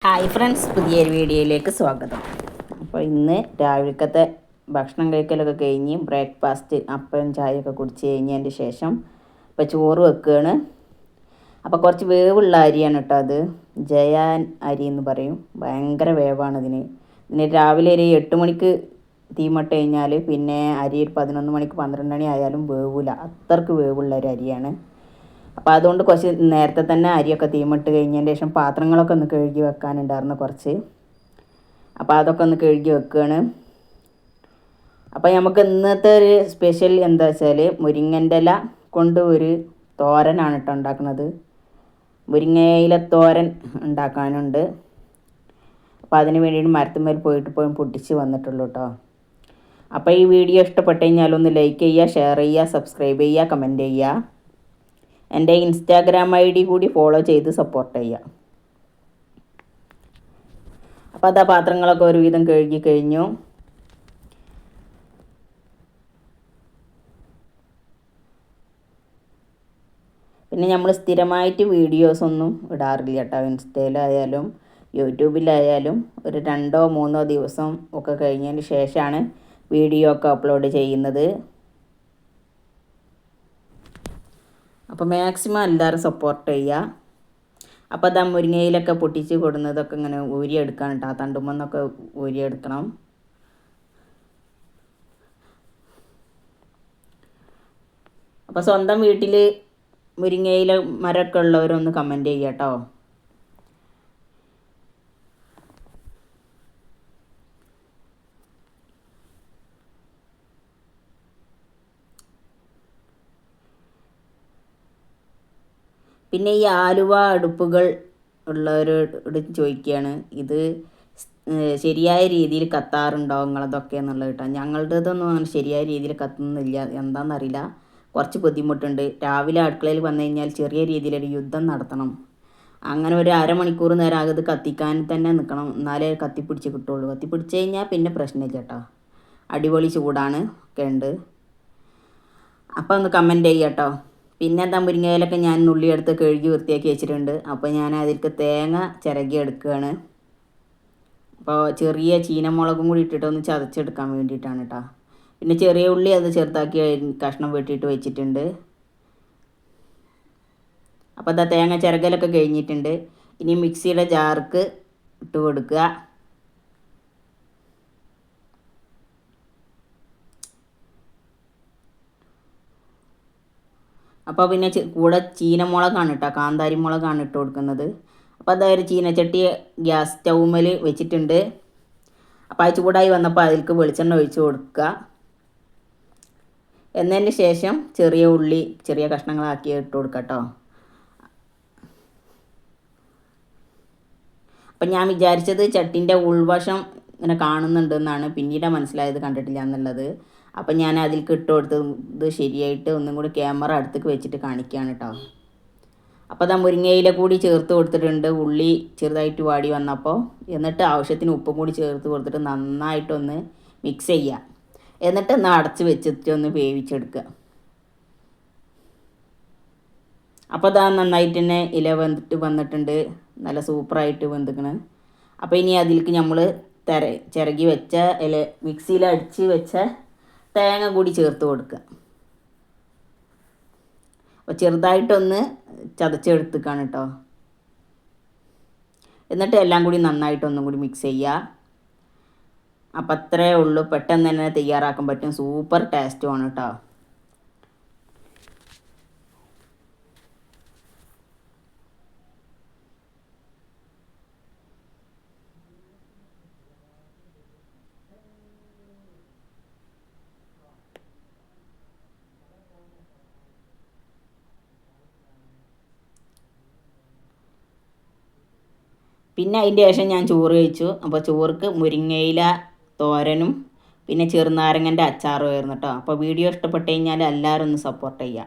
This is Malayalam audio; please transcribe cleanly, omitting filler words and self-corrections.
ഹായ് ഫ്രണ്ട്സ്, പുതിയൊരു വീഡിയോയിലേക്ക് സ്വാഗതം. അപ്പോൾ ഇന്ന് രാവിലത്തെ ഭക്ഷണം കഴിക്കലൊക്കെ കഴിഞ്ഞ് ബ്രേക്ക്ഫാസ്റ്റ് അപ്പം ചായയൊക്കെ കുടിച്ച് കഴിഞ്ഞതിൻ്റെ ശേഷം ഇപ്പോൾ ചോറ് വെക്കുകയാണ്. അപ്പോൾ കുറച്ച് വേവുള്ള അരിയാണ് കേട്ടോ അത്. ജയാൻ അരി എന്ന് പറയും. ഭയങ്കര വേവാണ് ഇതിന് രാവിലെ ഒരു 8 മണിക്ക് തീമട്ട് കഴിഞ്ഞാൽ പിന്നെ അരി ഒരു 11 മണിക്ക് 12 മണി ആയാലും വേവില്ല. അത്രക്ക് വേവുള്ള ഒരു അരിയാണ്. അപ്പോൾ അതുകൊണ്ട് കുറച്ച് നേരത്തെ തന്നെ അരിയൊക്കെ തീമിട്ട് കഴിഞ്ഞതിന് ശേഷം പാത്രങ്ങളൊക്കെ ഒന്ന് കഴുകി വെക്കാനുണ്ടായിരുന്നു കുറച്ച്. അപ്പോൾ അതൊക്കെ ഒന്ന് കഴുകി വെക്കുകയാണ്. അപ്പോൾ നമുക്ക് ഇന്നത്തെ ഒരു സ്പെഷ്യൽ എന്താ വെച്ചാൽ മുരിങ്ങൻ്റെ ഇല കൊണ്ട് ഒരു തോരനാണ് കേട്ടോ ഉണ്ടാക്കുന്നത്. മുരിങ്ങയില തോരൻ ഉണ്ടാക്കാനുണ്ട്. അപ്പോൾ അതിന് വേണ്ടിയിട്ട് മരത്തുമ്മേൽ പോയിട്ട് പൊട്ടിച്ച് വന്നിട്ടുള്ളൂ കേട്ടോ. അപ്പോൾ ഈ വീഡിയോ ഇഷ്ടപ്പെട്ട് കഴിഞ്ഞാൽ ഒന്ന് ലൈക്ക് ചെയ്യുക, ഷെയർ ചെയ്യുക, സബ്സ്ക്രൈബ് ചെയ്യുക, കമൻറ്റ് ചെയ്യുക. എൻ്റെ ഇൻസ്റ്റാഗ്രാം ID കൂടി ഫോളോ ചെയ്ത് സപ്പോർട്ട് ചെയ്യുക. അപ്പോൾ അതാ പാത്രങ്ങളൊക്കെ ഒരുവിധം കഴുകി കഴിഞ്ഞു. പിന്നെ നമ്മൾ സ്ഥിരമായിട്ട് വീഡിയോസൊന്നും ഇടാറില്ല കേട്ടോ. ഇൻസ്റ്റയിലായാലും യൂട്യൂബിലായാലും ഒരു 2-3 ദിവസം ഒക്കെ കഴിഞ്ഞതിന് ശേഷമാണ് വീഡിയോ ഒക്കെ അപ്ലോഡ് ചെയ്യുന്നത്. അപ്പോൾ മാക്സിമം എല്ലാവരും സപ്പോർട്ട് ചെയ്യുക. അപ്പോൾ അതാ മുരിങ്ങയിലൊക്കെ പൊട്ടിച്ച് കൊടുക്കുന്നതൊക്കെ ഇങ്ങനെ ഊരിയെടുക്കാൻ കേട്ടോ. ആ തണ്ടുമെന്നൊക്കെ ഊരിയെടുക്കണം. അപ്പോൾ സ്വന്തം വീട്ടിൽ മുരിങ്ങയില മരമൊക്കെ ഉള്ളവരൊന്ന് കമൻറ്റ് ചെയ്യുക കേട്ടോ. പിന്നെ ഈ ആലുവ അടുപ്പുകൾ ഉള്ളവരോട് ചോദിക്കുകയാണ്, ഇത് ശരിയായ രീതിയിൽ കത്താറുണ്ടോ നിങ്ങളതൊക്കെ എന്നുള്ളത് കേട്ടോ. ഞങ്ങളുടേതൊന്നും അങ്ങനെ ശരിയായ രീതിയിൽ കത്തുന്നില്ല. എന്താണെന്നറിയില്ല, കുറച്ച് ബുദ്ധിമുട്ടുണ്ട്. രാവിലെ അടുക്കളയിൽ വന്നു കഴിഞ്ഞാൽ ചെറിയ രീതിയിലൊരു യുദ്ധം നടത്തണം. അങ്ങനെ ഒരു അരമണിക്കൂർ നേരം അത് കത്തിക്കാൻ തന്നെ നിൽക്കണം, എന്നാലേ കത്തിപ്പിടിച്ച് കിട്ടുള്ളൂ. കത്തിപ്പിടിച്ച് കഴിഞ്ഞാൽ പിന്നെ പ്രശ്നമില്ല കേട്ടോ. അടിപൊളി ചൂടാണ് ഒക്കെ ഉണ്ട്. അപ്പോൾ ഒന്ന് കമൻറ്റ് ചെയ്യുക കേട്ടോ. പിന്നെ എന്താ, മുരിങ്ങയിലൊക്കെ ഞാൻ നുള്ളിയെടുത്ത് കഴുകി വൃത്തിയാക്കി വെച്ചിട്ടുണ്ട്. അപ്പോൾ ഞാൻ അതിലേക്ക് തേങ്ങ ചിരകി എടുക്കുകയാണ്. അപ്പോൾ ചെറിയ ചീനമുളകും കൂടി ഇട്ടിട്ടൊന്ന് ചതച്ചെടുക്കാൻ വേണ്ടിയിട്ടാണ് കേട്ടോ. പിന്നെ ചെറിയ ഉള്ളി അത് ചെറുതാക്കി കഷ്ണം വെട്ടിയിട്ട് വെച്ചിട്ടുണ്ട്. അപ്പോൾ അതാ തേങ്ങ ചിരകലൊക്കെ കഴിഞ്ഞിട്ടുണ്ട്. ഇനി മിക്സിയുടെ ജാർക്ക് ഇട്ട് കൊടുക്കുക. അപ്പോൾ പിന്നെ കൂടെ ചീനമുളകാണ് കേട്ടോ, കാന്താരി മുളകാണ് ഇട്ട് കൊടുക്കുന്നത്. അപ്പോൾ അതായത് ചീനച്ചട്ടി ഗ്യാസ് സ്റ്റൗമ്മൽ വെച്ചിട്ടുണ്ട്. അപ്പോൾ അത് ചൂടായി വന്നപ്പോൾ അതിലേക്ക് വെളിച്ചെണ്ണ ഒഴിച്ച് കൊടുക്കുക. എന്നതിന് ശേഷം ചെറിയ ഉള്ളി ചെറിയ കഷ്ണങ്ങളാക്കി ഇട്ട് കൊടുക്കുക കേട്ടോ. അപ്പം ഞാൻ വിചാരിച്ചത് ചട്ടിൻ്റെ ഉൾവശം ഇങ്ങനെ കാണുന്നുണ്ടെന്നാണ്, പിന്നീട് മനസ്സിലായത് കണ്ടിട്ടില്ല എന്നുള്ളത്. അപ്പം ഞാൻ അതിലേക്ക് ഇട്ട് കൊടുത്തത് ശരിയായിട്ട് ഒന്നും കൂടി ക്യാമറ അടുത്തേക്ക് വെച്ചിട്ട് കാണിക്കുകയാണ് കേട്ടോ. അപ്പോൾ അതാ മുരിങ്ങയില കൂടി ചേർത്ത് കൊടുത്തിട്ടുണ്ട്. ഉള്ളി ചെറുതായിട്ട് വാടി വന്നപ്പോൾ എന്നിട്ട് ആവശ്യത്തിന് ഉപ്പും കൂടി ചേർത്ത് കൊടുത്തിട്ട് നന്നായിട്ടൊന്ന് മിക്സ് ചെയ്യുക. എന്നിട്ട് ഒന്ന് അടച്ച് വെച്ചിട്ട് ഒന്ന് വേവിച്ചെടുക്കുക. അപ്പോൾ അതാ നന്നായിട്ട് തന്നെ ഇല വന്നിട്ടുണ്ട്, നല്ല സൂപ്പറായിട്ട് വെന്തിക്കണ്. അപ്പോൾ ഇനി അതിലേക്ക് നമ്മൾ ചിരകി വെച്ച മിക്സിയിൽ അടിച്ച് വെച്ച തേങ്ങ കൂടി ചേർത്ത് കൊടുക്കുക. അപ്പോൾ ചെറുതായിട്ടൊന്ന് ചതച്ചെടുത്തേക്കാണ് കേട്ടോ. എന്നിട്ട് എല്ലാം കൂടി നന്നായിട്ടൊന്നും കൂടി മിക്സ് ചെയ്യുക. അപ്പം അത്രയേ ഉള്ളൂ, പെട്ടെന്ന് തന്നെ തയ്യാറാക്കാൻ പറ്റും. സൂപ്പർ ടേസ്റ്റുമാണ് കേട്ടോ. പിന്നെ അതിൻ്റെ ശേഷം ഞാൻ ചോറ് കഴിച്ചു. അപ്പോൾ ചോർക്ക് മുരിങ്ങയില തോരനും പിന്നെ ചെറുനാരങ്ങൻ്റെ അച്ചാറും ആയിരുന്നു കേട്ടോ. അപ്പോൾ വീഡിയോ ഇഷ്ടപ്പെട്ട് കഴിഞ്ഞാൽ എല്ലാവരും ഒന്ന് സപ്പോർട്ട് ചെയ്യുക.